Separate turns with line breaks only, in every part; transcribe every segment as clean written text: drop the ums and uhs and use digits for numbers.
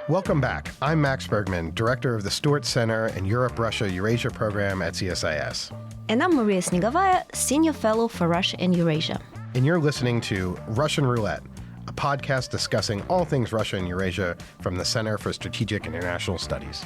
Welcome back. I'm Max Bergman, Director of the Stewart Center and Europe-Russia-Eurasia program at CSIS.
And I'm Maria Snegovaya, Senior Fellow for Russia and Eurasia.
And you're listening to Russian Roulette, a podcast discussing all things Russia and Eurasia from the Center for Strategic International Studies.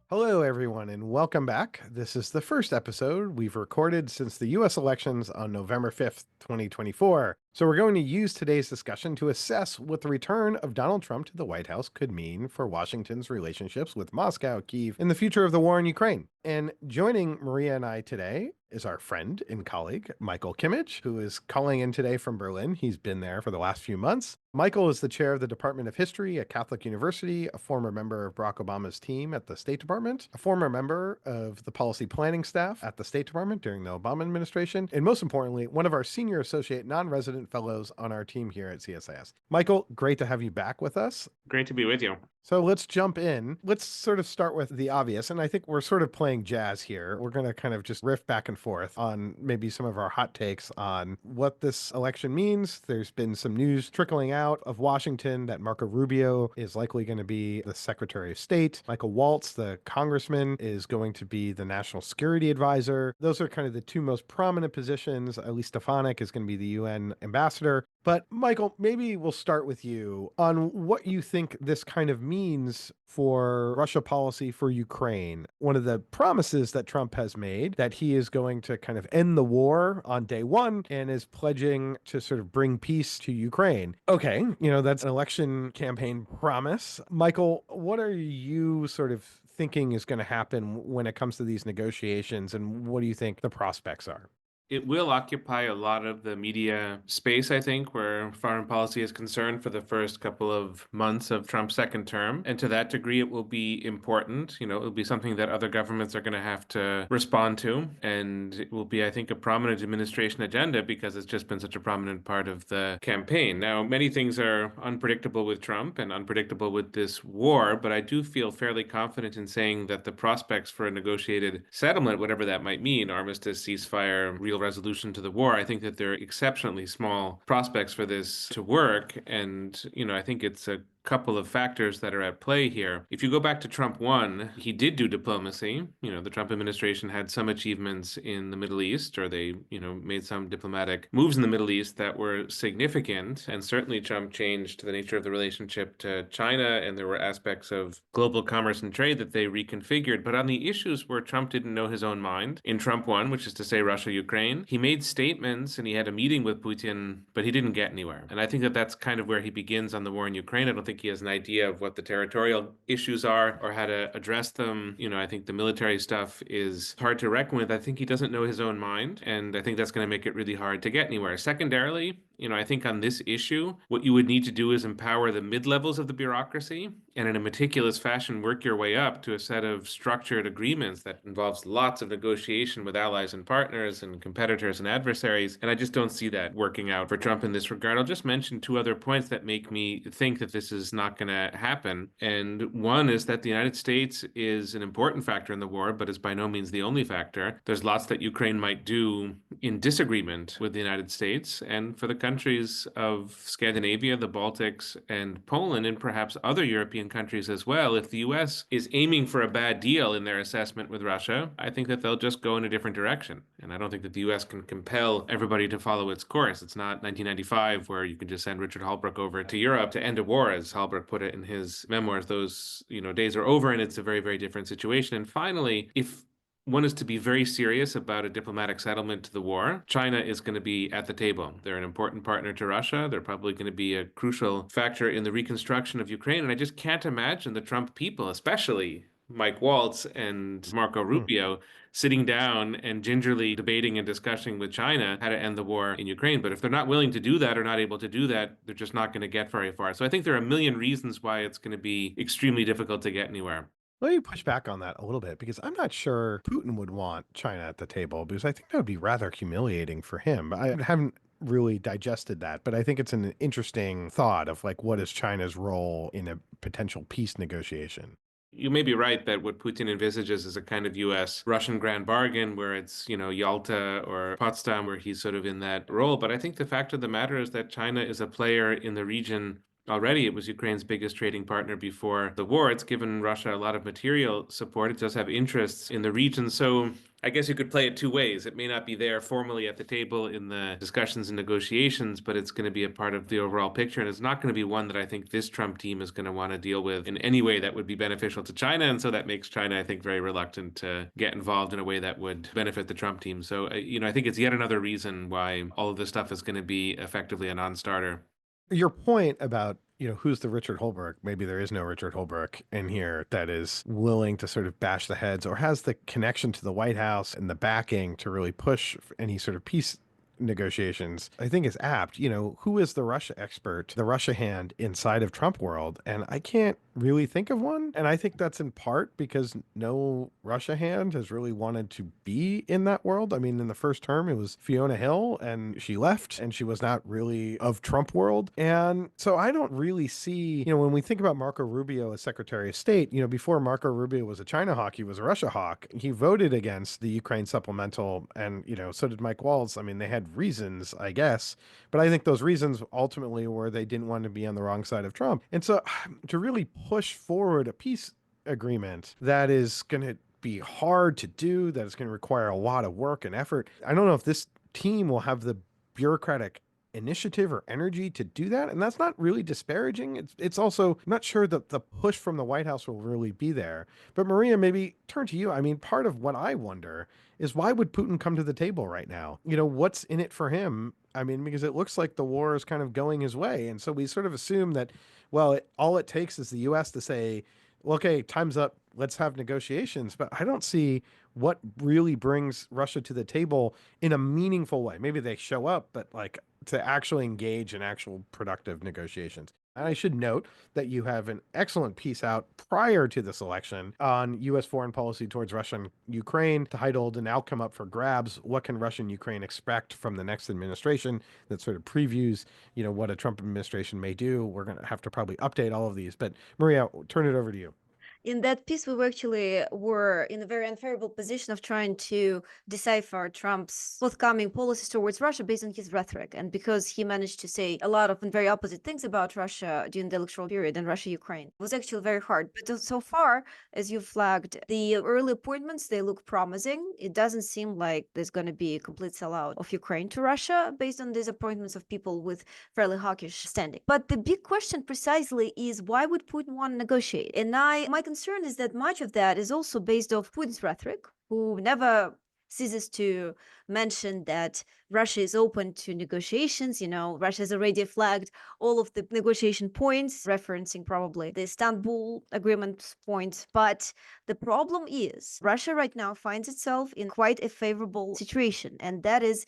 Hello, everyone, and welcome back. This is the first episode we've recorded since the U.S. elections on November 5th, 2024. So we're going to use today's discussion to assess what the return of Donald Trump to the White House could mean for Washington's relationships with Moscow, Kyiv, and the future of the war in Ukraine. And joining Maria and I today is our friend and colleague, Michael Kimmage, who is calling in today from Berlin. He's been there for the last few months. Michael is the chair of the Department of History at Catholic University, a former member of Barack Obama's team at the State Department, a former member of the policy planning staff at the State Department during the Obama administration, and most importantly, one of our senior associate non-resident fellows on our team here at CSIS. Michael, great to have you back with us.
Great to be with you.
So let's jump in. Let's sort of start with the obvious. And I think we're sort of playing jazz here. We're going to kind of just riff back and forth on maybe some of our hot takes on what this election means. There's been some news trickling out of Washington that Marco Rubio is likely going to be the Secretary of State. Michael Waltz, the congressman, is going to be the National Security Advisor. Those are kind of the two most prominent positions. Elise Stefanik is going to be the UN ambassador. But Michael, maybe we'll start with you on what you think this kind of means for Russia policy for Ukraine. One of the promises that Trump has made that he is going to kind of end the war on day one and is pledging to sort of bring peace to Ukraine. Okay, that's an election campaign promise. Michael, what are you sort of thinking is going to happen when it comes to these negotiations, and what do you think the prospects are?
It will occupy a lot of the media space, I think, where foreign policy is concerned for the first couple of months of Trump's second term. And to that degree, it will be important. It will be something that other governments are going to have to respond to. And it will be, I think, a prominent administration agenda because it's just been such a prominent part of the campaign. Now, many things are unpredictable with Trump and unpredictable with this war, but I do feel fairly confident in saying that the prospects for a negotiated settlement, whatever that might mean, armistice, ceasefire, real resolution to the war, I think that there are exceptionally small prospects for this to work. And, I think it's a couple of factors that are at play here. If you go back to Trump 1, he did do diplomacy. The Trump administration had some achievements in the Middle East, or they, made some diplomatic moves in the Middle East that were significant. And certainly Trump changed the nature of the relationship to China, and there were aspects of global commerce and trade that they reconfigured. But on the issues where Trump didn't know his own mind, in Trump 1, which is to say Russia, Ukraine, he made statements and he had a meeting with Putin, but he didn't get anywhere. And I think that that's kind of where he begins on the war in Ukraine. I don't think he has an idea of what the territorial issues are or how to address them. I think the military stuff is hard to reckon with. I think he doesn't know his own mind, and I think that's going to make it really hard to get anywhere. Secondarily, I think on this issue, what you would need to do is empower the mid-levels of the bureaucracy and in a meticulous fashion work your way up to a set of structured agreements that involves lots of negotiation with allies and partners and competitors and adversaries. And I just don't see that working out for Trump in this regard. I'll just mention two other points that make me think that this is not going to happen. And one is that the United States is an important factor in the war, but is by no means the only factor. There's lots that Ukraine might do in disagreement with the United States. And for the countries of Scandinavia, the Baltics, and Poland, and perhaps other European countries as well, if the U.S. is aiming for a bad deal in their assessment with Russia, I think that they'll just go in a different direction. And I don't think that the U.S. can compel everybody to follow its course. It's not 1995 where you can just send Richard Holbrooke over to Europe to end a war, as Holbrooke put it in his memoirs. Those, days are over, and it's a very, very different situation. And finally, if one is to be very serious about a diplomatic settlement to the war, China is going to be at the table. They're an important partner to Russia. They're probably going to be a crucial factor in the reconstruction of Ukraine. And I just can't imagine the Trump people, especially Mike Waltz and Marco Rubio, sitting down and gingerly debating and discussing with China how to end the war in Ukraine. But if they're not willing to do that or not able to do that, they're just not going to get very far. So I think there are a million reasons why it's going to be extremely difficult to get anywhere.
Let me push back on that a little bit, because I'm not sure Putin would want China at the table, because I think that would be rather humiliating for him. I haven't really digested that, but I think it's an interesting thought of what is China's role in a potential peace negotiation.
You may be right that what Putin envisages is a kind of US Russian grand bargain where it's, Yalta or Potsdam where he's sort of in that role. But I think the fact of the matter is that China is a player in the region already. It was Ukraine's biggest trading partner before the war. It's given Russia a lot of material support. It does have interests in the region. So I guess you could play it two ways. It may not be there formally at the table in the discussions and negotiations, but it's going to be a part of the overall picture. And it's not going to be one that I think this Trump team is going to want to deal with in any way that would be beneficial to China. And so that makes China, I think, very reluctant to get involved in a way that would benefit the Trump team. So, I think it's yet another reason why all of this stuff is going to be effectively a non-starter.
Your point about, who's the Richard Holbrooke? Maybe there is no Richard Holbrooke in here that is willing to sort of bash the heads or has the connection to the White House and the backing to really push any sort of peace negotiations, I think is apt. Who is the Russia expert, the Russia hand inside of Trump world? And I can't really think of one. And I think that's in part because no Russia hand has really wanted to be in that world. I mean, in the first term, it was Fiona Hill and she left and she was not really of Trump world. And so I don't really see, when we think about Marco Rubio as Secretary of State, before Marco Rubio was a China hawk, he was a Russia hawk. He voted against the Ukraine supplemental and, so did Mike Waltz. I mean, they had reasons, I guess, but I think those reasons ultimately were they didn't want to be on the wrong side of Trump. And so to really push forward a peace agreement that is going to be hard to do, that is going to require a lot of work and effort, I don't know if this team will have the bureaucratic initiative or energy to do that. And that's not really disparaging. It's also I'm not sure that the push from the White House will really be there. But Maria, maybe turn to you. I mean, part of what I wonder is why would Putin come to the table right now? What's in it for him? I mean, because it looks like the war is kind of going his way. And so we sort of assume that, well, all it takes is the US to say, well, okay, time's up. Let's have negotiations. But I don't see what really brings Russia to the table in a meaningful way. Maybe they show up, but like to actually engage in actual productive negotiations. And I should note that you have an excellent piece out prior to this election on U.S. foreign policy towards Russia and Ukraine, titled "An Outcome Up for Grabs: What Can Russia and Ukraine Expect from the Next Administration?" That sort of previews, what a Trump administration may do. We're going to have to probably update all of these. But Maria, turn it over to you.
In that piece, we were in a very unfavorable position of trying to decipher Trump's forthcoming policies towards Russia based on his rhetoric. And because he managed to say a lot of very opposite things about Russia during the electoral period and Russia-Ukraine, it was actually very hard. But so far, as you flagged, the early appointments, they look promising. It doesn't seem like there's going to be a complete sellout of Ukraine to Russia based on these appointments of people with fairly hawkish standing. But the big question precisely is, why would Putin want to negotiate? And my concern is that much of that is also based off Putin's rhetoric, who never ceases to mention that Russia is open to negotiations. Russia has already flagged all of the negotiation points, referencing probably the Istanbul agreement points. But the problem is Russia right now finds itself in quite a favorable situation. And that is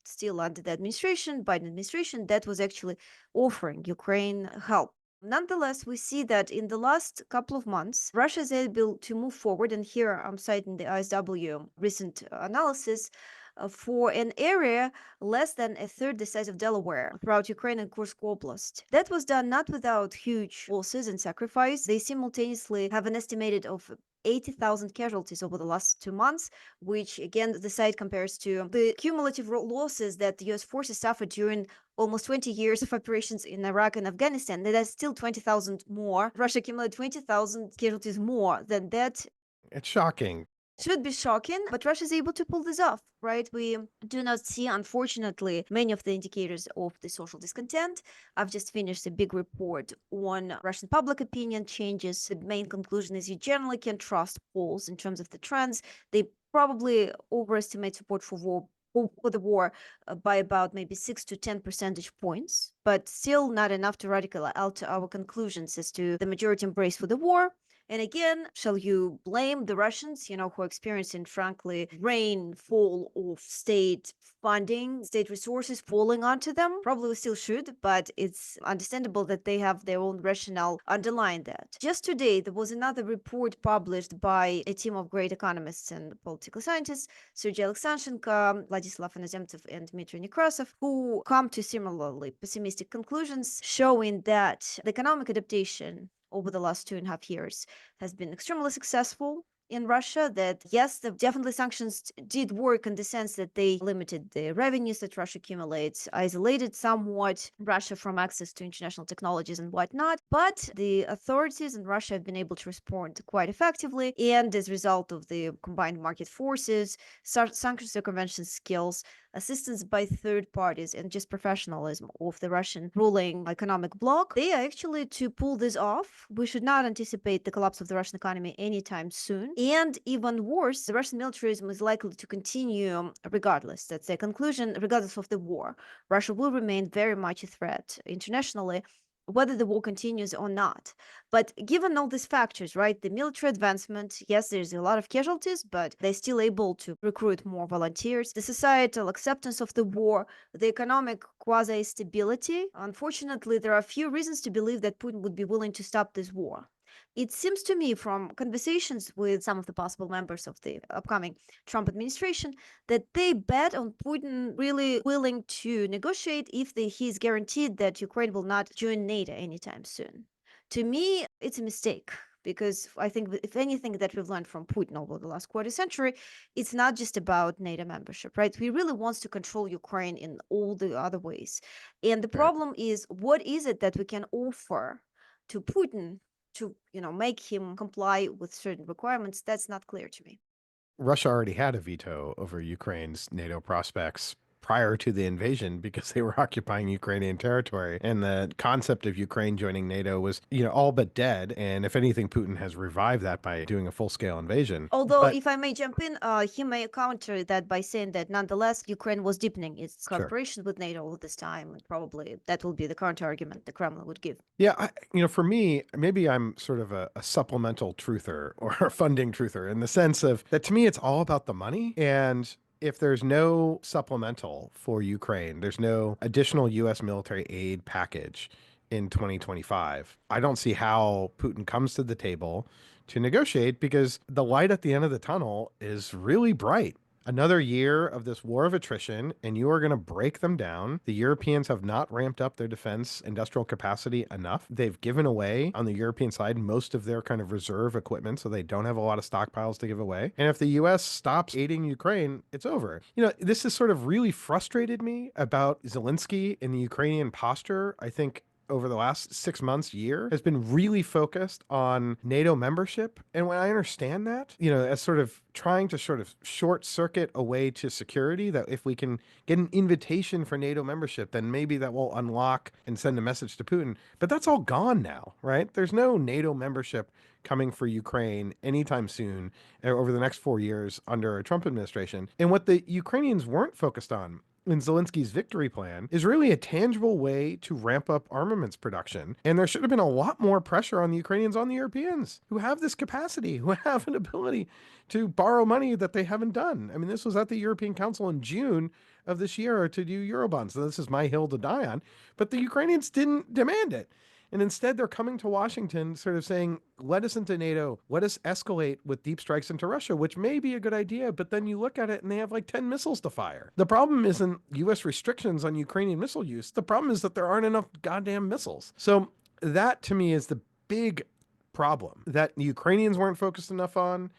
still under the Biden administration, that was actually offering Ukraine help. Nonetheless, we see that in the last couple of months, Russia is able to move forward, and here I'm citing the ISW recent analysis, for an area less than a third the size of Delaware throughout Ukraine and Kursk Oblast. That was done not without huge losses and sacrifice. They simultaneously have an estimated of 80,000 casualties over the last 2 months, which again, the site compares to the cumulative losses that the US forces suffered during almost 20 years of operations in Iraq and Afghanistan. That's still 20,000 more. Russia accumulated 20,000 casualties more than that.
It's shocking.
Should be shocking, but Russia is able to pull this off, right? We do not see, unfortunately, many of the indicators of the social discontent. I've just finished a big report on Russian public opinion changes. The main conclusion is you generally can trust polls in terms of the trends. They probably overestimate support for the war by about maybe 6 to 10 percentage points, but still not enough to radically alter our conclusions as to the majority embrace for the war. And again, shall you blame the Russians, who are experiencing, frankly, rainfall of state funding, state resources falling onto them? Probably we still should, but it's understandable that they have their own rationale underlying that. Just today, there was another report published by a team of great economists and political scientists, Sergei Alexandchenko, Vladislav Inozemtsev, and Dmitry Nekrasov, who come to similarly pessimistic conclusions, showing that the economic adaptation over the last 2.5 years has been extremely successful in Russia. That yes, definitely sanctions did work in the sense that they limited the revenues that Russia accumulates, isolated somewhat Russia from access to international technologies and whatnot. But the authorities in Russia have been able to respond quite effectively, and as a result of the combined market forces, sanction circumvention skills, assistance by third parties, and just professionalism of the Russian ruling economic bloc, they are actually to pull this off. We should not anticipate the collapse of the Russian economy anytime soon. And even worse, the Russian militarism is likely to continue regardless. That's the conclusion, regardless of the war. Russia will remain very much a threat internationally, whether the war continues or not. But given all these factors, right, the military advancement, yes, there's a lot of casualties, but they're still able to recruit more volunteers. The societal acceptance of the war, the economic quasi-stability. Unfortunately, there are few reasons to believe that Putin would be willing to stop this war. It seems to me from conversations with some of the possible members of the upcoming Trump administration that they bet on Putin really willing to negotiate if he's guaranteed that Ukraine will not join NATO anytime soon. To me, it's a mistake because I think if anything that we've learned from Putin over the last quarter century, it's not just about NATO membership, right? He really wants to control Ukraine in all the other ways. And the
Right.
problem is, what is it that we can offer to Putin to make him comply with certain requirements? That's not clear to me.
Russia already had a veto over Ukraine's NATO prospects prior to the invasion because they were occupying Ukrainian territory. And the concept of Ukraine joining NATO was, all but dead. And if anything, Putin has revived that by doing a full-scale invasion.
Although,
But
if I may jump in, he may counter that by saying that nonetheless, Ukraine was deepening its
sure.
cooperation with NATO all this time. And probably that will be the counter argument the Kremlin would give.
Yeah, for me, maybe I'm sort of a supplemental truther or a funding truther in the sense of that to me, it's all about the money. And if there's no supplemental for Ukraine, there's no additional U.S. military aid package in 2025. I don't see how Putin comes to the table to negotiate because the light at the end of the tunnel is really bright. Another year of this war of attrition, and you are going to break them down. The Europeans have not ramped up their defense industrial capacity enough. They've given away on the European side most of their kind of reserve equipment, so they don't have a lot of stockpiles to give away. And if the US stops aiding Ukraine, it's over. This has sort of really frustrated me about Zelensky and the Ukrainian posture. I think over the last 6 months, year, has been really focused on NATO membership. And when I understand that, as sort of trying to sort of short circuit a way to security, that if we can get an invitation for NATO membership, then maybe that will unlock and send a message to Putin. But that's all gone now, right? There's no NATO membership coming for Ukraine anytime soon over the next 4 years under a Trump administration. And what the Ukrainians weren't focused on in Zelensky's victory plan is really a tangible way to ramp up armaments production. And there should have been a lot more pressure on the Ukrainians, on the Europeans, who have this capacity, who have an ability to borrow money that they haven't done. I mean, this was at the European Council in June of this year to do Eurobonds. So this is my hill to die on. But the Ukrainians didn't demand it. And instead, they're coming to Washington sort of saying, let us into NATO, let us escalate with deep strikes into Russia, which may be a good idea. But then you look at it and they have like 10 missiles to fire. The problem isn't U.S. restrictions on Ukrainian missile use. The problem is that there aren't enough goddamn missiles. So that to me is the big problem that the Ukrainians weren't focused enough on.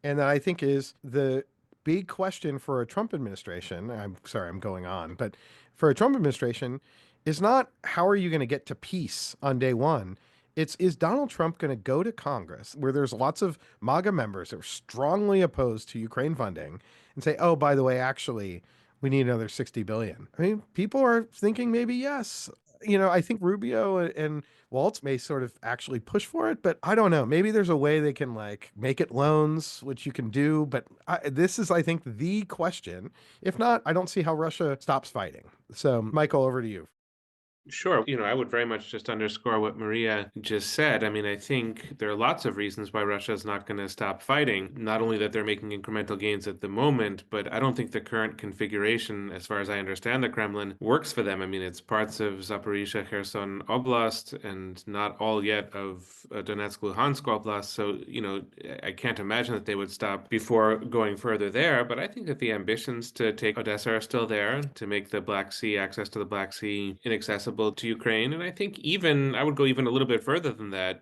And that I think is the big question for a Trump administration. I'm sorry, I'm going on, but for a Trump administration, is not how are you going to get to peace on day one? It's is Donald Trump going to go to Congress where there's lots of MAGA members that are strongly opposed to Ukraine funding and say, oh, by the way, actually, we need another 60 billion. I mean, people are thinking maybe yes. I think Rubio and Waltz may sort of actually push for it, but I don't know. Maybe there's a way they can like make it loans, which you can do. But this is, I think, the question. If not, I don't see how Russia stops fighting. So, Michael, over to you.
Sure. I would very much just underscore what Maria just said. I mean, I think there are lots of reasons why Russia is not going to stop fighting. Not only that they're making incremental gains at the moment, but I don't think the current configuration, as far as I understand the Kremlin, works for them. I mean, it's parts of Zaporizhia, Kherson Oblast, and not all yet of Donetsk, Luhansk Oblast. So, I can't imagine that they would stop before going further there. But I think that the ambitions to take Odessa are still there, to make the Black Sea, access to the Black Sea, inaccessible possible to Ukraine. And I think I would go even a little bit further than that,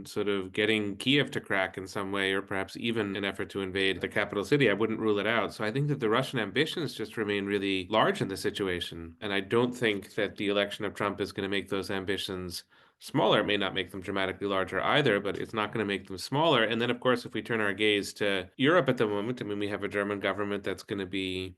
sort of getting Kiev to crack in some way, or perhaps even an effort to invade the capital city. I wouldn't rule it out. So I think that the Russian ambitions just remain really large in the situation. And I don't think that the election of Trump is going to make those ambitions smaller. It may not make them dramatically larger either, but it's not going to make them smaller. And then, of course, if we turn our gaze to Europe at the moment, I mean, we have a German government that's going to be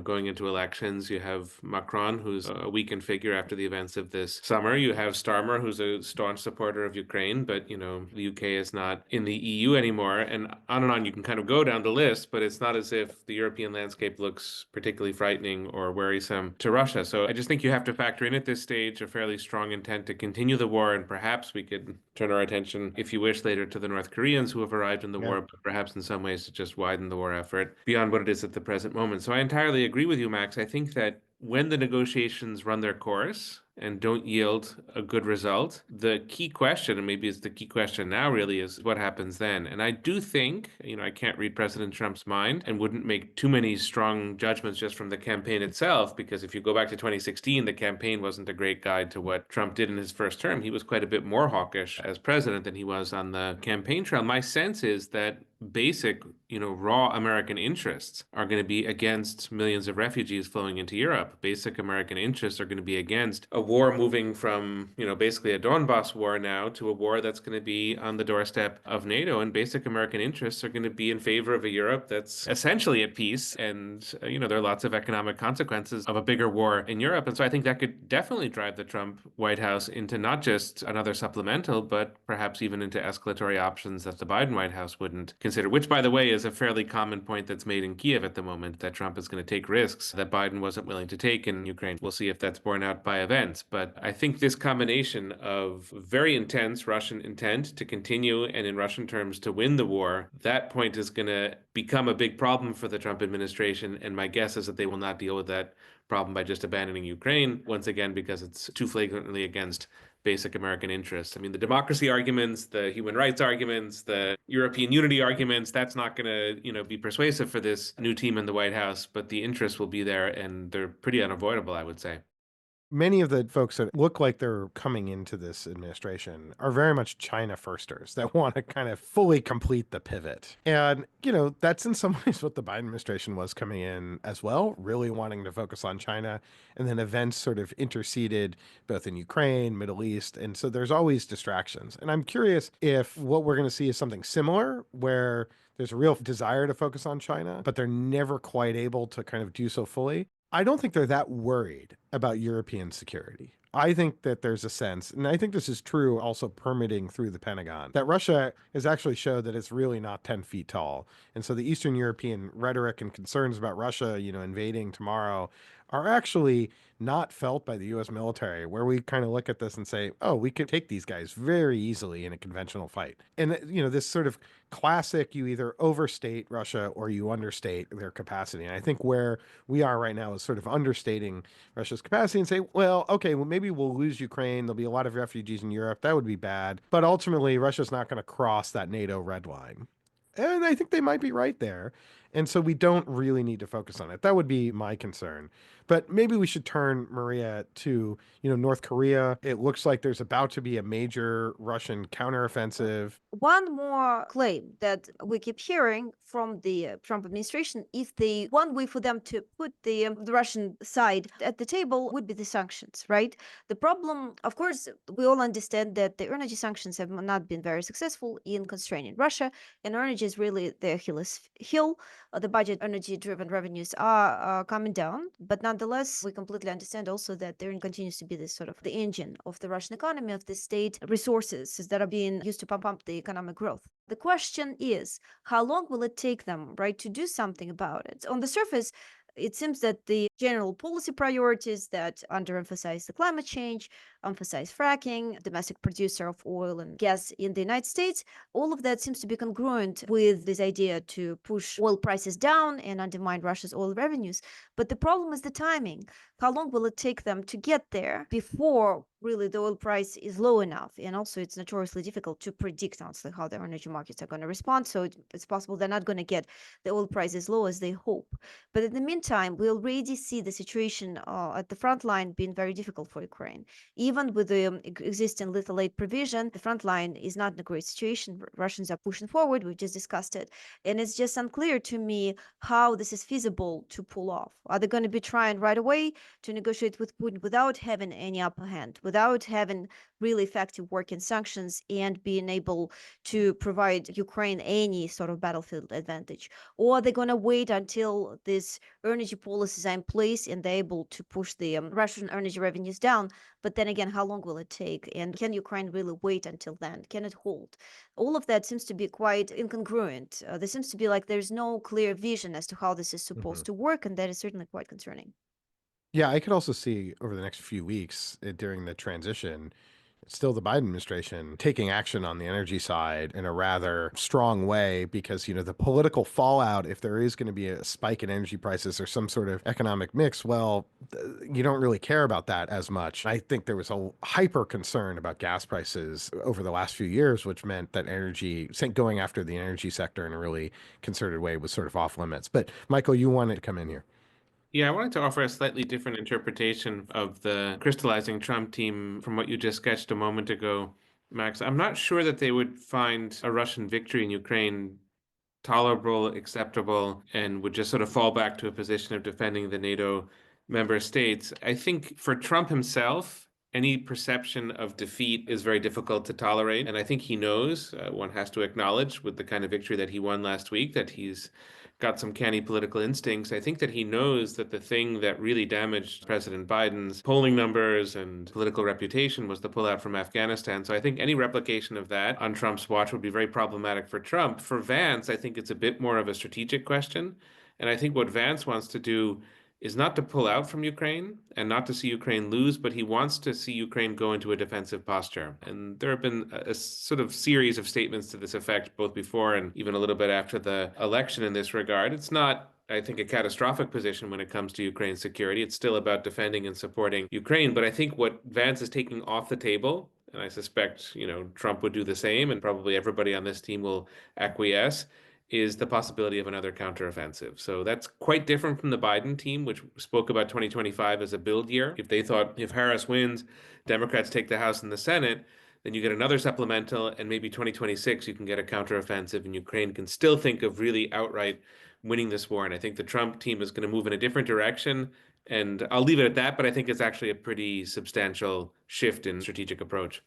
going into elections. You have Macron, who's a weakened figure after the events of this summer. You have Starmer, who's a staunch supporter of Ukraine, but, the UK is not in the EU anymore. And on you can kind of go down the list, but it's not as if the European landscape looks particularly frightening or worrisome to Russia. So I just think you have to factor in at this stage a fairly strong intent to continue the war. And perhaps we could turn our attention, if you wish, later to the North Koreans who have arrived in the war, but perhaps in some ways to just widen the war effort beyond what it is at the present moment. So I entirely agree with you, Max. I think that when the negotiations run their course and don't yield a good result, the key question, and maybe it's the key question now really, is what happens then. And I do think, I can't read President Trump's mind and wouldn't make too many strong judgments just from the campaign itself, because if you go back to 2016, the campaign wasn't a great guide to what Trump did in his first term. He was quite a bit more hawkish as president than he was on the campaign trail. My sense is that basic, raw American interests are going to be against millions of refugees flowing into Europe. Basic American interests are going to be against a war moving from, basically a Donbass war now to a war that's going to be on the doorstep of NATO. And basic American interests are going to be in favor of a Europe that's essentially at peace. And, there are lots of economic consequences of a bigger war in Europe. And so I think that could definitely drive the Trump White House into not just another supplemental, but perhaps even into escalatory options that the Biden White House wouldn't consider, which, by the way, is a fairly common point that's made in Kiev at the moment, that Trump is going to take risks that Biden wasn't willing to take in Ukraine. We'll see if that's borne out by events. But I think this combination of very intense Russian intent to continue and in Russian terms to win the war, that point is going to become a big problem for the Trump administration. And my guess is that they will not deal with that problem by just abandoning Ukraine, once again, because it's too flagrantly against basic American interests. I mean, the democracy arguments, the human rights arguments, the European unity arguments, that's not going to, be persuasive for this new team in the White House, but the interests will be there, and they're pretty unavoidable, I would say.
Many of the folks that look like they're coming into this administration are very much China firsters that want to kind of fully complete the pivot. And, that's in some ways what the Biden administration was coming in as well, really wanting to focus on China. And then events sort of interceded both in Ukraine, Middle East. And so there's always distractions. And I'm curious if what we're going to see is something similar where there's a real desire to focus on China, but they're never quite able to kind of do so fully. I don't think they're that worried about European security. I think that there's a sense, and I think this is true also permitting through the Pentagon, that Russia has actually showed that it's really not 10 feet tall. And so the Eastern European rhetoric and concerns about Russia, invading tomorrow are actually not felt by the US military, where we kind of look at this and say, oh, we could take these guys very easily in a conventional fight. And, this sort of classic, you either overstate Russia or you understate their capacity. And I think where we are right now is sort of understating Russia's capacity and say, well, okay, well, maybe we'll lose Ukraine. There'll be a lot of refugees in Europe. That would be bad. But ultimately, Russia's not going to cross that NATO red line. And I think they might be right there. And so we don't really need to focus on it. That would be my concern. But maybe we should turn, Maria, to, North Korea. It looks like there's about to be a major Russian counteroffensive.
One more claim that we keep hearing from the Trump administration is the one way for them to put the Russian side at the table would be the sanctions, right? The problem, of course, we all understand that the energy sanctions have not been very successful in constraining Russia, and energy is really their Achilles heel. The budget energy-driven revenues are coming down, but nonetheless, we completely understand also that there continues to be this sort of the engine of the Russian economy, of the state resources that are being used to pump up the economic growth. The question is, how long will it take them, right, to do something about it? On the surface, it seems that the general policy priorities that underemphasize the climate change, emphasize fracking, domestic producer of oil and gas in the United States, all of that seems to be congruent with this idea to push oil prices down and undermine Russia's oil revenues. But the problem is the timing. How long will it take them to get there before really the oil price is low enough. And also it's notoriously difficult to predict honestly how the energy markets are going to respond. So it's possible they're not going to get the oil price as low as they hope. But in the meantime, we already see the situation at the front line being very difficult for Ukraine. Even with the existing lethal aid provision, the front line is not in a great situation. Russians are pushing forward. We've just discussed it. And it's just unclear to me how this is feasible to pull off. Are they going to be trying right away to negotiate with Putin without having any upper hand, without having really effective working sanctions and being able to provide Ukraine any sort of battlefield advantage? Or are they going to wait until these energy policies are in place and they're able to push the Russian energy revenues down? But then again, how long will it take? And can Ukraine really wait until then? Can it hold? All of that seems to be quite incongruent. There seems to be like there's no clear vision as to how this is supposed to work, and that is certainly quite concerning.
Yeah, I could also see over the next few weeks during the transition, still the Biden administration taking action on the energy side in a rather strong way because, the political fallout, if there is going to be a spike in energy prices or some sort of economic mix, well, you don't really care about that as much. I think there was a hyper concern about gas prices over the last few years, which meant that going after the energy sector in a really concerted way was sort of off limits. But Michael, you wanted to come in here.
Yeah, I wanted to offer a slightly different interpretation of the crystallizing Trump team from what you just sketched a moment ago, Max. I'm not sure that they would find a Russian victory in Ukraine tolerable, acceptable, and would just sort of fall back to a position of defending the NATO member states. I think for Trump himself, any perception of defeat is very difficult to tolerate. And I think he knows, one has to acknowledge with the kind of victory that he won last week, that he's got some canny political instincts. I think that he knows that the thing that really damaged President Biden's polling numbers and political reputation was the pullout from Afghanistan. So I think any replication of that on Trump's watch would be very problematic for Trump. For Vance, I think it's a bit more of a strategic question. And I think what Vance wants to do is not to pull out from Ukraine and not to see Ukraine lose, but he wants to see Ukraine go into a defensive posture. And there have been a sort of series of statements to this effect, both before and even a little bit after the election in this regard. It's not, I think, a catastrophic position when it comes to Ukraine's security. It's still about defending and supporting Ukraine. But I think what Vance is taking off the table, and I suspect, Trump would do the same, and probably everybody on this team will acquiesce, is the possibility of another counteroffensive. So that's quite different from the Biden team, which spoke about 2025 as a build year. If they thought if Harris wins, Democrats take the House and the Senate, then you get another supplemental, and maybe 2026 you can get a counteroffensive, and Ukraine can still think of really outright winning this war. And I think the Trump team is going to move in a different direction. And I'll leave it at that, but I think it's actually a pretty substantial shift in strategic approach.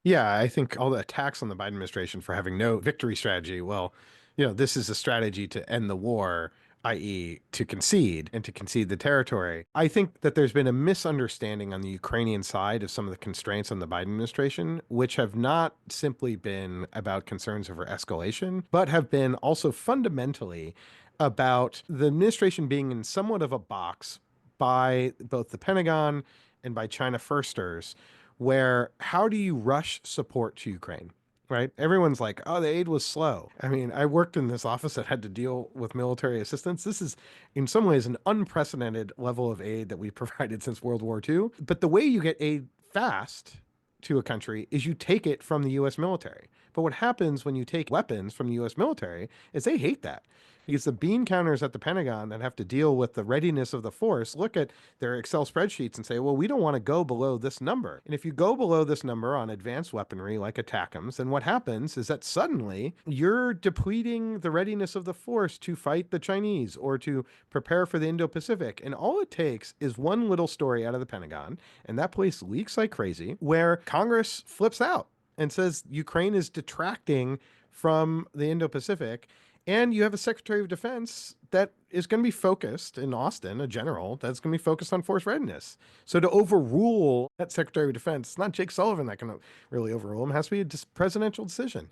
Yeah, I think all the attacks on the Biden administration for having no victory strategy, well, this is a strategy to end the war, i.e., to concede and to concede the territory. I think that there's been a misunderstanding on the Ukrainian side of some of the constraints on the Biden administration, which have not simply been about concerns over escalation, but have been also fundamentally about the administration being in somewhat of a box by both the Pentagon and by China firsters, where how do you rush support to Ukraine? Right? Everyone's like, oh, the aid was slow. I mean, I worked in this office that had to deal with military assistance. This is, in some ways, an unprecedented level of aid that we've provided since World War II. But the way you get aid fast to a country is you take it from the US military. But what happens when you take weapons from the US military is they hate that. Because the bean counters at the Pentagon that have to deal with the readiness of the force look at their Excel spreadsheets and say, well, we don't want to go below this number. And if you go below this number on advanced weaponry like ATACMS, then what happens is that suddenly you're depleting the readiness of the force to fight the Chinese or to prepare for the Indo-Pacific. And all it takes is one little story out of the Pentagon, and that place leaks like crazy, where Congress flips out and says Ukraine is detracting from the Indo-Pacific. And you have a Secretary of Defense that is going to be focused in Austin, a general that's going to be focused on force readiness. So to overrule that Secretary of Defense, it's not Jake Sullivan that can really overrule him. It has to be a presidential decision.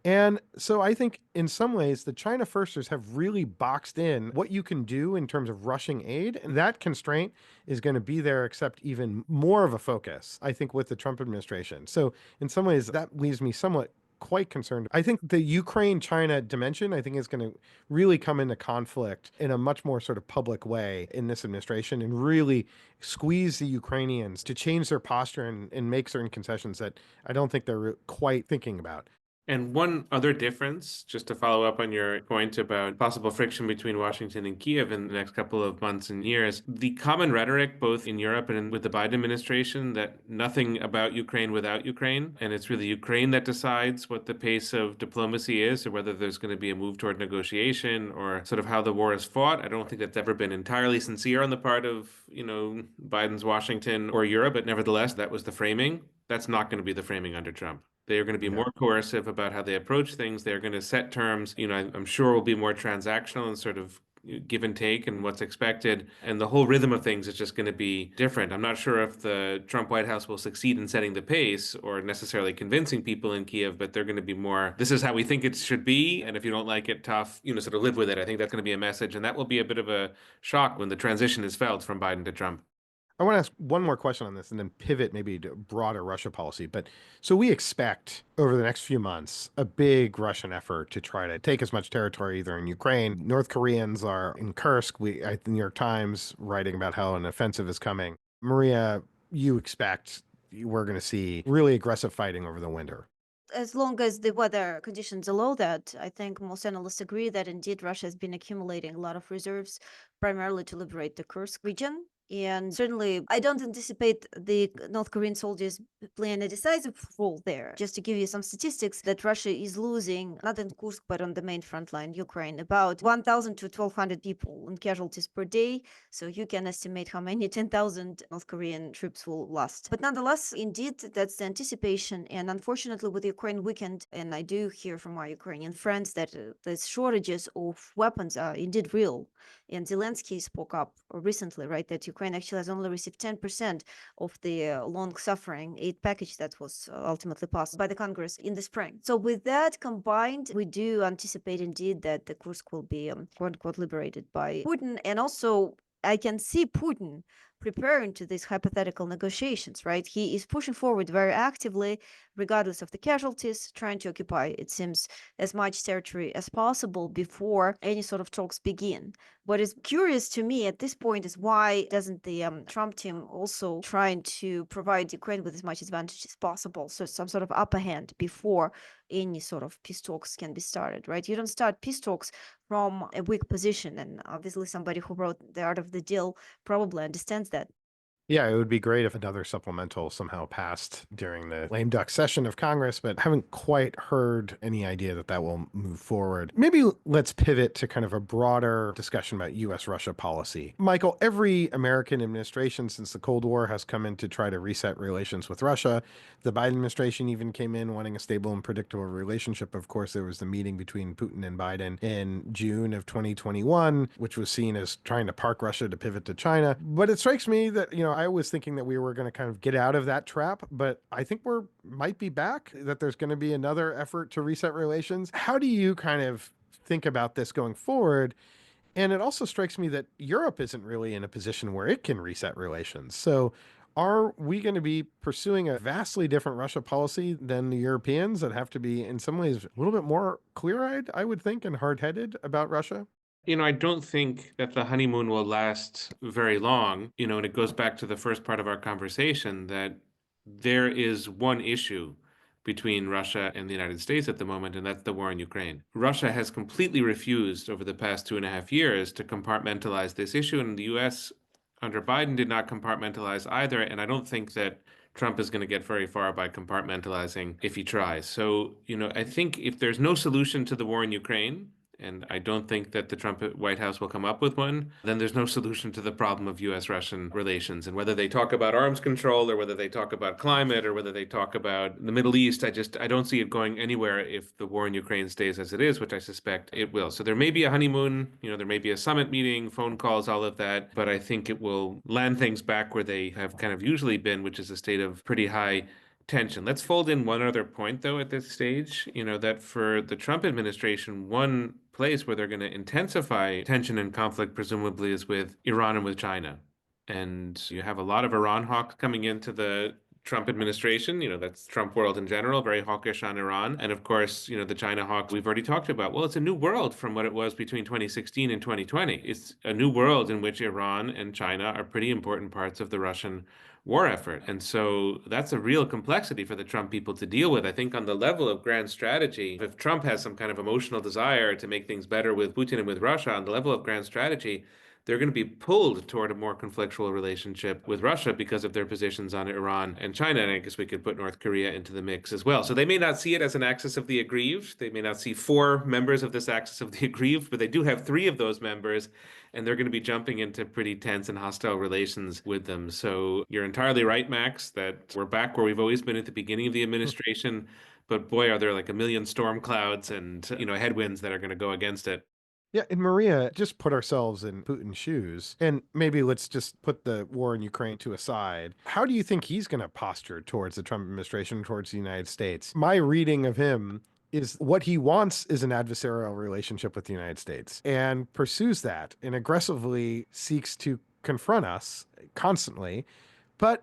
And so I think in some ways, the China firsters have really boxed in what you can do in terms of rushing aid. And that constraint is going to be there, except even more of a focus, I think, with the Trump administration. So in some ways, that leaves me somewhat quite concerned. I think the Ukraine-China dimension, I think, is going to really come into conflict in a much more sort of public way in this administration and really squeeze the Ukrainians to change their posture and make certain concessions that I don't think they're quite thinking about.
And one other difference, just to follow up on your point about possible friction between Washington and Kiev in the next couple of months and years, the common rhetoric, both in Europe and with the Biden administration, that nothing about Ukraine without Ukraine, and it's really Ukraine that decides what the pace of diplomacy is, or whether there's going to be a move toward negotiation, or sort of how the war is fought. I don't think that's ever been entirely sincere on the part of, Biden's Washington or Europe, but nevertheless, that was the framing. That's not going to be the framing under Trump. They are going to be more coercive about how they approach things. They're going to set terms, I'm sure will be more transactional and sort of give and take and what's expected. And the whole rhythm of things is just going to be different. I'm not sure if the Trump White House will succeed in setting the pace or necessarily convincing people in Kiev, but they're going to be more, this is how we think it should be. And if you don't like it, tough, sort of live with it. I think that's going to be a message. And that will be a bit of a shock when the transition is felt from Biden to Trump.
I want to ask one more question on this and then pivot maybe to broader Russia policy. But so we expect over the next few months a big Russian effort to try to take as much territory either in Ukraine. North Koreans are in Kursk. The New York Times writing about how an offensive is coming. Maria, you expect we're going to see really aggressive fighting over the winter.
As long as the weather conditions allow that, I think most analysts agree that indeed Russia has been accumulating a lot of reserves, primarily to liberate the Kursk region. And certainly, I don't anticipate the North Korean soldiers playing a decisive role there. Just to give you some statistics, that Russia is losing, not in Kursk, but on the main front line, Ukraine, about 1,000 to 1,200 people in casualties per day. So you can estimate how many 10,000 North Korean troops will last. But nonetheless, indeed, that's the anticipation. And unfortunately, with Ukraine weakened, and I do hear from our Ukrainian friends that the shortages of weapons are indeed real. And Zelensky spoke up recently, right, that Ukraine actually has only received 10% of the long-suffering aid package that was ultimately passed by the Congress in the spring. So with that combined, we do anticipate indeed that the Kursk will be quote-unquote liberated by Putin. And also, I can see Putin preparing to these hypothetical negotiations, right? He is pushing forward very actively, regardless of the casualties, trying to occupy, it seems, as much territory as possible before any sort of talks begin. What is curious to me at this point is why doesn't the Trump team also trying to provide Ukraine with as much advantage as possible, so some sort of upper hand before any sort of peace talks can be started, right? You don't start peace talks from a weak position, and obviously somebody who wrote The Art of the Deal probably understands that.
Yeah, it would be great if another supplemental somehow passed during the lame duck session of Congress, but haven't quite heard any idea that that will move forward. Maybe let's pivot to kind of a broader discussion about U.S.-Russia policy. Michael, every American administration since the Cold War has come in to try to reset relations with Russia. The Biden administration even came in wanting a stable and predictable relationship. Of course, there was the meeting between Putin and Biden in June of 2021, which was seen as trying to park Russia to pivot to China. But it strikes me that, I was thinking that we were going to kind of get out of that trap, but I think we're might be back, that there's going to be another effort to reset relations. How do you kind of think about this going forward? And it also strikes me that Europe isn't really in a position where it can reset relations. So are we going to be pursuing a vastly different Russia policy than the Europeans that have to be in some ways a little bit more clear-eyed, I would think, and hard-headed about Russia?
I don't think that the honeymoon will last very long, and it goes back to the first part of our conversation that there is one issue between Russia and the United States at the moment, and that's the war in Ukraine. Russia has completely refused over the past 2.5 years to compartmentalize this issue, and the US under Biden did not compartmentalize either, and I don't think that Trump is going to get very far by compartmentalizing if he tries. So, I think if there's no solution to the war in Ukraine, and I don't think that the Trump White House will come up with one, then there's no solution to the problem of US-Russian relations. And whether they talk about arms control or whether they talk about climate or whether they talk about the Middle East, I don't see it going anywhere if the war in Ukraine stays as it is, which I suspect it will. So there may be a honeymoon, there may be a summit meeting, phone calls, all of that, but I think it will land things back where they have kind of usually been, which is a state of pretty high tension. Let's fold in one other point, though, at this stage, that for the Trump administration, one place where they're going to intensify tension and conflict, presumably, is with Iran and with China. And you have a lot of Iran hawks coming into the Trump administration, that's Trump world in general, very hawkish on Iran. And of course, the China hawk we've already talked about. Well, it's a new world from what it was between 2016 and 2020. It's a new world in which Iran and China are pretty important parts of the Russian war effort. And so that's a real complexity for the Trump people to deal with. I think on the level of grand strategy, if Trump has some kind of emotional desire to make things better with Putin and with Russia, on the level of grand strategy, they're going to be pulled toward a more conflictual relationship with Russia because of their positions on Iran and China. And I guess we could put North Korea into the mix as well. So they may not see it as an axis of the aggrieved. They may not see 4 members of this axis of the aggrieved, but they do have 3 of those members, and they're going to be jumping into pretty tense and hostile relations with them. So you're entirely right, Max, that we're back where we've always been at the beginning of the administration. But boy, are there like a million storm clouds and, headwinds that are going to go against it.
Yeah, and Maria, just put ourselves in Putin's shoes, and maybe let's just put the war in Ukraine to a side. How do you think he's going to posture towards the Trump administration, towards the United States? My reading of him is what he wants is an adversarial relationship with the United States and pursues that and aggressively seeks to confront us constantly. But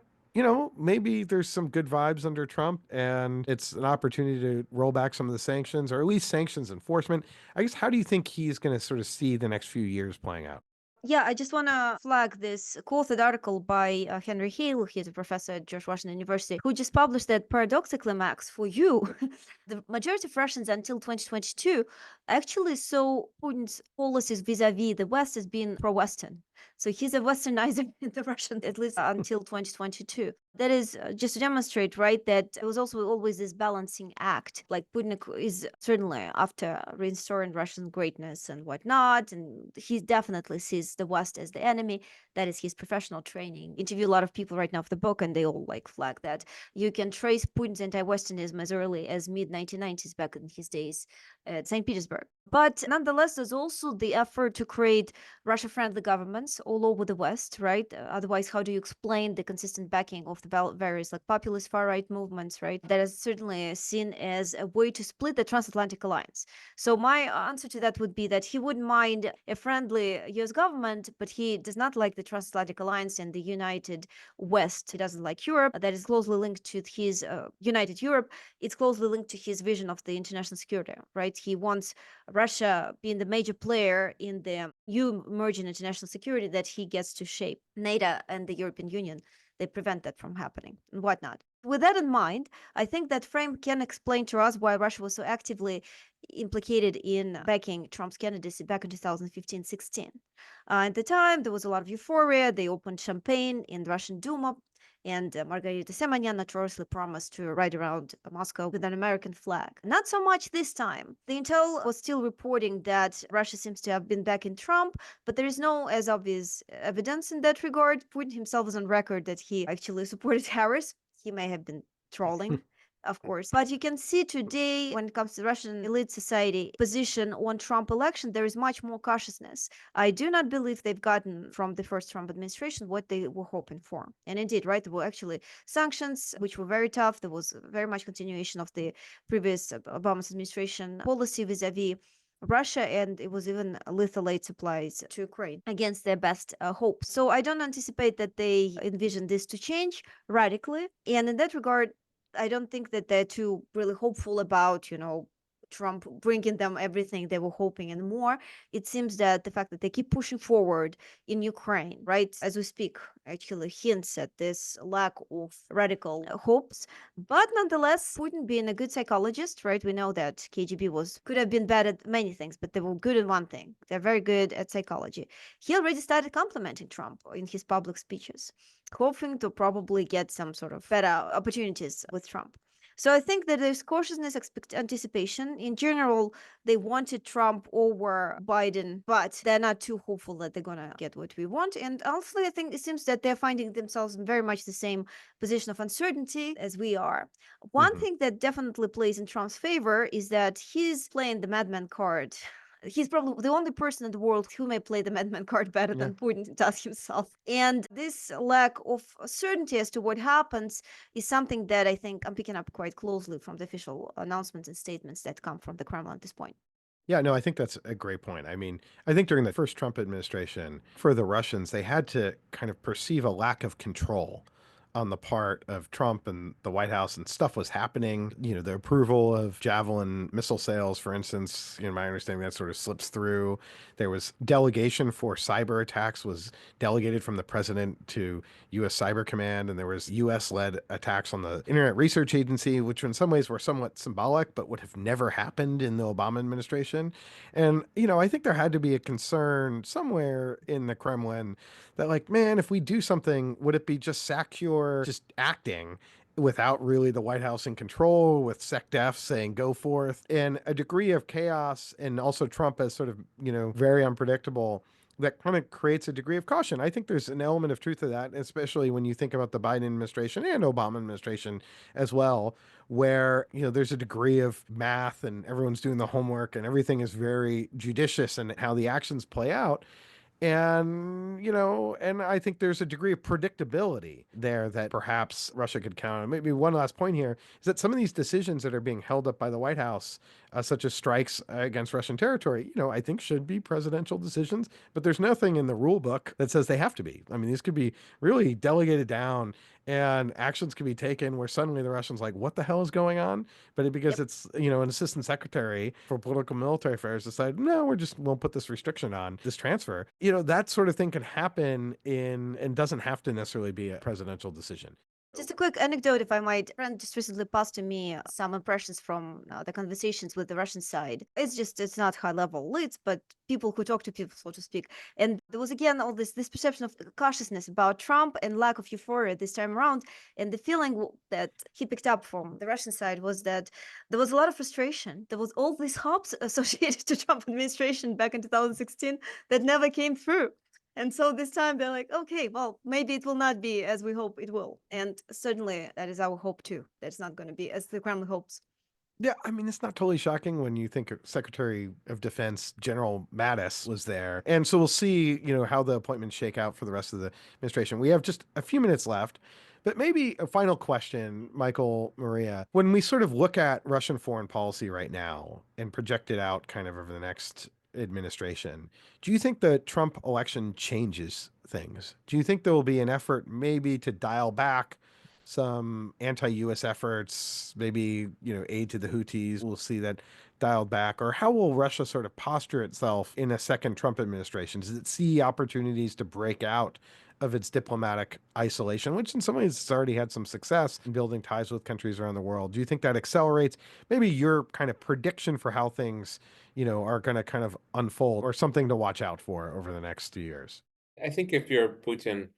maybe there's some good vibes under Trump and it's an opportunity to roll back some of the sanctions or at least sanctions enforcement. I guess, how do you think he's going to sort of see the next few years playing out?
Yeah, I just want to flag this quoted article by Henry Hale. He's a professor at George Washington University, who just published that paradoxically, Max, for you, the majority of Russians until 2022 actually saw Putin's policies vis-a-vis the West as being pro-Western. So he's a Westernizer in the Russian, at least until 2022. That is just to demonstrate, right, that it was also always this balancing act. Like Putin is certainly after restoring Russian greatness and whatnot, and he definitely sees the West as the enemy. That is his professional training. Interview a lot of people right now of the book, and they all like flag that. You can trace Putin's anti-Westernism as early as mid-1990s back in his days at St. Petersburg. But nonetheless, there's also the effort to create Russia-friendly governments all over the West, right? Otherwise, how do you explain the consistent backing of the various like populist far-right movements, right? That is certainly seen as a way to split the transatlantic alliance. So my answer to that would be that he wouldn't mind a friendly US government, but he does not like the transatlantic alliance and the united West. He doesn't like Europe. That is closely linked to his united Europe. It's closely linked to his vision of the international security, right? He wants Russia being the major player in the new emerging international security that he gets to shape. NATO and the European Union, they prevent that from happening and whatnot. With that in mind, I think that frame can explain to us why Russia was so actively implicated in backing Trump's candidacy back in 2015-16. At the time, there was a lot of euphoria. They opened champagne in the Russian Duma, and Margarita Simonyan notoriously promised to ride around Moscow with an American flag. Not so much this time. The intel was still reporting that Russia seems to have been backing Trump, but there is no as obvious evidence in that regard. Putin himself is on record that he actually supported Harris. He may have been trolling. Of course. But you can see today, when it comes to Russian elite society position on Trump election, there is much more cautiousness. I do not believe they've gotten from the first Trump administration what they were hoping for. And indeed, right, there were actually sanctions, which were very tough. There was very much continuation of the previous Obama's administration policy vis-a-vis Russia, and it was even lethal aid supplies to Ukraine against their best hopes. So I don't anticipate that they envision this to change radically. And in that regard, I don't think that they're too really hopeful about, Trump bringing them everything they were hoping and more. It seems that the fact that they keep pushing forward in Ukraine, right, as we speak, actually hints at this lack of radical hopes. But nonetheless, Putin being a good psychologist, right, we know that KGB could have been bad at many things, but they were good at one thing. They're very good at psychology. He already started complimenting Trump in his public speeches, hoping to probably get some sort of better opportunities with Trump. So I think that there's cautiousness, anticipation. In general, they wanted Trump over Biden, but they're not too hopeful that they're going to get what we want. And honestly, I think it seems that they're finding themselves in very much the same position of uncertainty as we are. One thing that definitely plays in Trump's favor is that he's playing the madman card. He's probably the only person in the world who may play the madman card better
Yeah.
than Putin does himself. And this lack of certainty as to what happens is something that I think I'm picking up quite closely from the official announcements and statements that come from the Kremlin at this point.
Yeah, no, I think that's a great point. I mean, I think during the first Trump administration, for the Russians, they had to kind of perceive a lack of control on the part of Trump and the White House, and stuff was happening. The approval of Javelin missile sales, for instance, my understanding that sort of slips through. There was delegation for cyber attacks was delegated from the president to U.S. Cyber Command, and there was U.S.-led attacks on the Internet Research Agency, which in some ways were somewhat symbolic, but would have never happened in the Obama administration. And, I think there had to be a concern somewhere in the Kremlin that, like, man, if we do something, would it be just secure, just acting without really the White House in control, with SecDef saying go forth, and a degree of chaos, and also Trump as sort of, very unpredictable, that kind of creates a degree of caution. I think there's an element of truth to that, especially when you think about the Biden administration and Obama administration as well, where, there's a degree of math and everyone's doing the homework and everything is very judicious in how the actions play out. And I think there's a degree of predictability there that perhaps Russia could count on. Maybe one last point here is that some of these decisions that are being held up by the White House, such as strikes against Russian territory, I think should be presidential decisions, but there's nothing in the rule book that says they have to be. I mean, these could be really delegated down, and actions can be taken where suddenly the Russians like, what the hell is going on? But because it's, an assistant secretary for political military affairs decided, no, won't put this restriction on this transfer. That sort of thing can happen and doesn't have to necessarily be a presidential decision.
Just a quick anecdote, if I might. A friend just recently passed to me some impressions from the conversations with the Russian side. It's not high level leads, but people who talk to people, so to speak. And there was again all this perception of cautiousness about Trump and lack of euphoria this time around. And the feeling that he picked up from the Russian side was that there was a lot of frustration. There was all these hopes associated to Trump administration back in 2016 that never came through. And so this time they're like, okay, well, maybe it will not be as we hope it will. And certainly that is our hope too. That it's not going to be as the Kremlin hopes.
Yeah, I mean, it's not totally shocking when you think of Secretary of Defense General Mattis was there. And so we'll see, how the appointments shake out for the rest of the administration. We have just a few minutes left, but maybe a final question, Michael, Maria. When we sort of look at Russian foreign policy right now and project it out kind of over the next administration, do you think the Trump election changes things? Do you think there will be an effort maybe to dial back some anti-US efforts, maybe, aid to the Houthis? We'll see that dialed back. Or how will Russia sort of posture itself in a second Trump administration? Does it see opportunities to break out of its diplomatic isolation, which in some ways it's already had some success in building ties with countries around the world? Do you think that accelerates maybe your kind of prediction for how things, are going to kind of unfold, or something to watch out for over the next 2 years?
I think if you're Putin,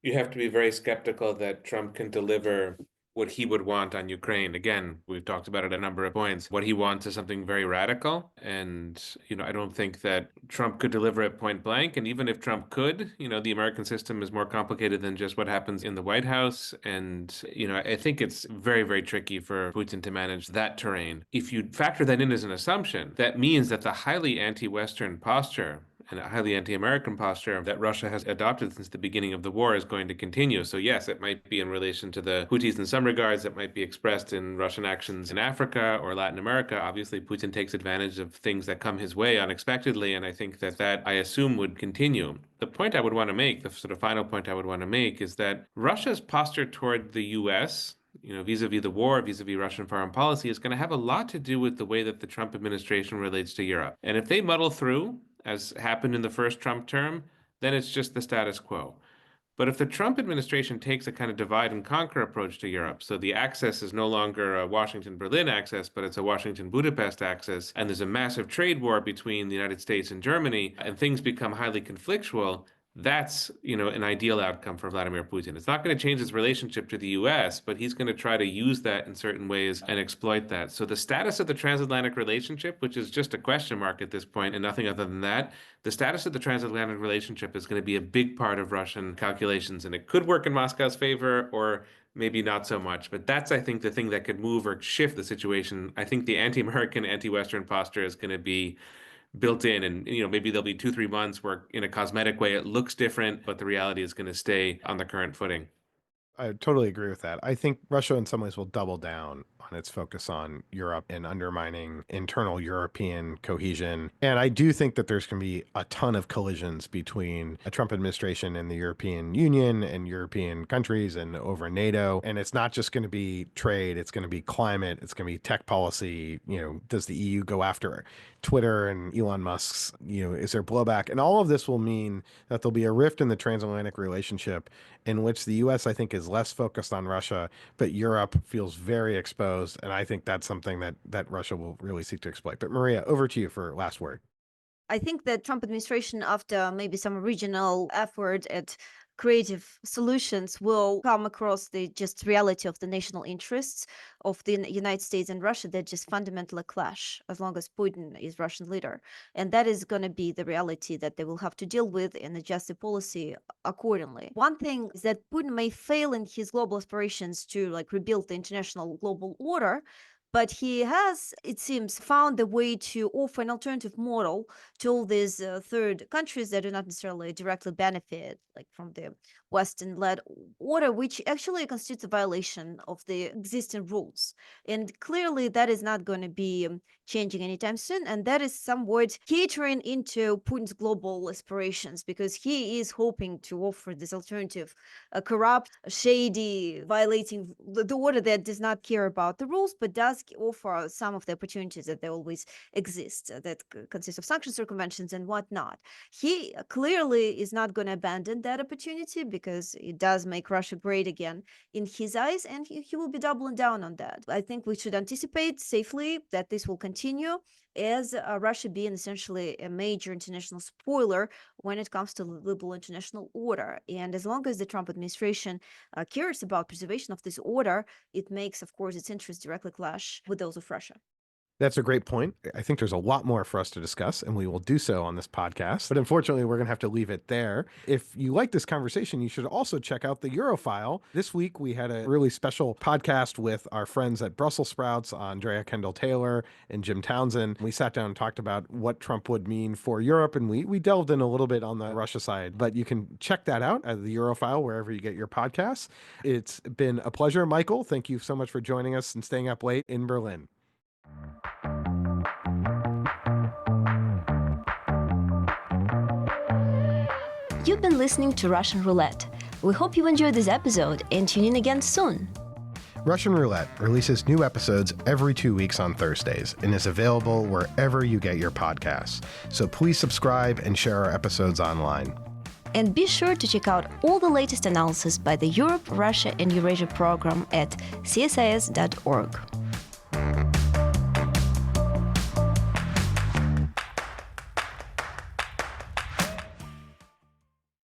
you have to be very skeptical that Trump can deliver what he would want on Ukraine. Again, we've talked about it a number of points. What he wants is something very radical. And, I don't think that Trump could deliver it point blank. And even if Trump could, the American system is more complicated than just what happens in the White House. And, I think it's very, very tricky for Putin to manage that terrain. If you factor that in as an assumption, that means that the highly anti-Western posture and a highly anti-American posture that Russia has adopted since the beginning of the war is going to continue. So yes, it might be in relation to the Houthis in some regards, it might be expressed in Russian actions in Africa or Latin America. Obviously, Putin takes advantage of things that come his way unexpectedly, and I think that I assume would continue. The point I would want to make, the sort of final point I would want to make, is that Russia's posture toward the US, vis-a-vis the war, vis-a-vis Russian foreign policy, is going to have a lot to do with the way that the Trump administration relates to Europe. And if they muddle through, as happened in the first Trump term, then it's just the status quo. But if the Trump administration takes a kind of divide and conquer approach to Europe, so the axis is no longer a Washington-Berlin axis, but it's a Washington-Budapest axis, and there's a massive trade war between the United States and Germany, and things become highly conflictual, that's, an ideal outcome for Vladimir Putin. It's not going to change his relationship to the US, but he's going to try to use that in certain ways and exploit that. So the status of the transatlantic relationship, which is just a question mark at this point and nothing other than that, the status of the transatlantic relationship is going to be a big part of Russian calculations, and it could work in Moscow's favor or maybe not so much. But that's, I think, the thing that could move or shift the situation. I think the anti-American, anti-Western posture is going to be built in, and maybe there'll be 2-3 months where in a cosmetic way it looks different, but the reality is going to stay on the current footing.
I totally agree with that. I think Russia in some ways will double down on its focus on Europe and undermining internal European cohesion. And I do think that there's going to be a ton of collisions between a Trump administration and the European Union and European countries and over NATO. And it's not just going to be trade, it's going to be climate, it's going to be tech policy. Does the EU go after Twitter and Elon Musk's, is there blowback? And all of this will mean that there'll be a rift in the transatlantic relationship in which the US, I think, is less focused on Russia, but Europe feels very exposed. And I think that's something that Russia will really seek to exploit. But Maria, over to you for last word.
I think the Trump administration, after maybe some regional effort at creative solutions, will come across the just reality of the national interests of the United States and Russia that just fundamentally clash as long as Putin is Russian leader. And that is going to be the reality that they will have to deal with and adjust the policy accordingly. One thing is that Putin may fail in his global aspirations to rebuild the international global order, but he has, it seems, found a way to offer an alternative model to all these third countries that do not necessarily directly benefit from the Western-led order, which actually constitutes a violation of the existing rules. And clearly that is not going to be changing anytime soon. And that is somewhat catering into Putin's global aspirations, because he is hoping to offer this alternative, corrupt, shady, violating the order that does not care about the rules, but does offer some of the opportunities that they always exist, that consist of sanctions, circumventions, and whatnot. He clearly is not going to abandon that opportunity, because it does make Russia great again in his eyes, and he will be doubling down on that. I think we should anticipate safely that this will continue, as Russia being essentially a major international spoiler when it comes to the global international order. And as long as the Trump administration cares about preservation of this order, it makes, of course, its interests directly clash with those of Russia.
That's a great point. I think there's a lot more for us to discuss, and we will do so on this podcast. But unfortunately, we're going to have to leave it there. If you like this conversation, you should also check out the Eurofile. This week, we had a really special podcast with our friends at Brussels Sprouts, Andrea Kendall-Taylor and Jim Townsend. We sat down and talked about what Trump would mean for Europe, and we delved in a little bit on the Russia side. But you can check that out at the Eurofile, wherever you get your podcasts. It's been a pleasure, Michael. Thank you so much for joining us and staying up late in Berlin.
You've been listening to Russian Roulette. We hope you enjoyed this episode and tune in again soon.
Russian Roulette releases new episodes every 2 weeks on Thursdays and is available wherever you get your podcasts. So please subscribe and share our episodes online.
And be sure to check out all the latest analysis by the Europe, Russia, and Eurasia program at csis.org.